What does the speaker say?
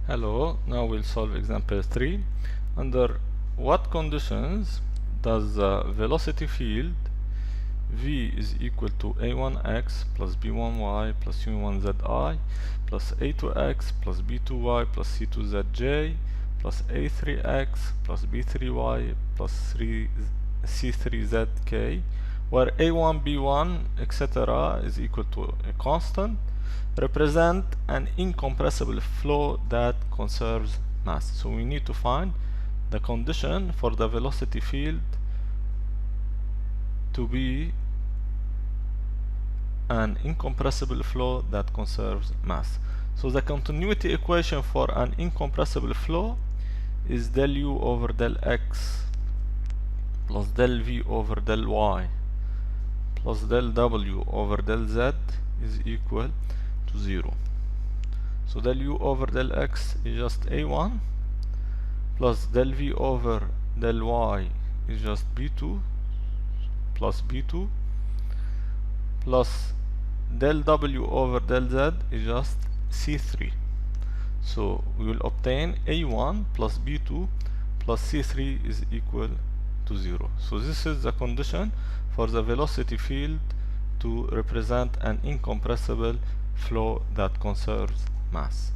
Hello, now we'll solve example 3. Under what conditions does the velocity field v is equal to a1x plus b1y plus c1zi plus a2x plus b2y plus c2zj plus a3x plus b3y plus c3zk, where a1, b1, etc. is equal to a constant, represent an incompressible flow that conserves mass? So we need to find the condition for the velocity field to be an incompressible flow that conserves mass. So the continuity equation for an incompressible flow is del u over del x plus del v over del y plus del w over del z is equal to 0. So del u over del x is just a1 plus del v over del y is just b2 plus b2 plus del w over del z is just c3. So we will obtain a1 plus b2 plus c3 is equal to 0. So this is the condition for the velocity field to represent an incompressible flow that conserves mass.